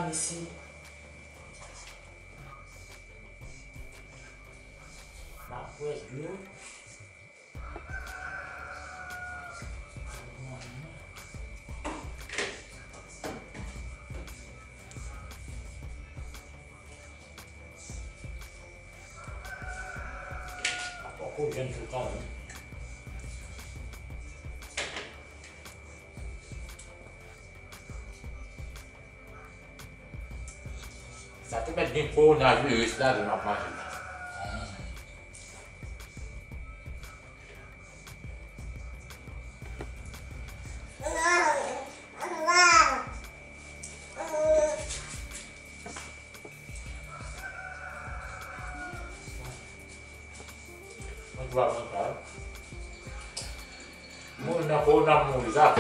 regarde ici. Bah, où est-ce que pourquoi je viens tout le temps, hein? Satu kan info na virus lah dalam masa. Buat apa? Mau nak phone nak mau bisa.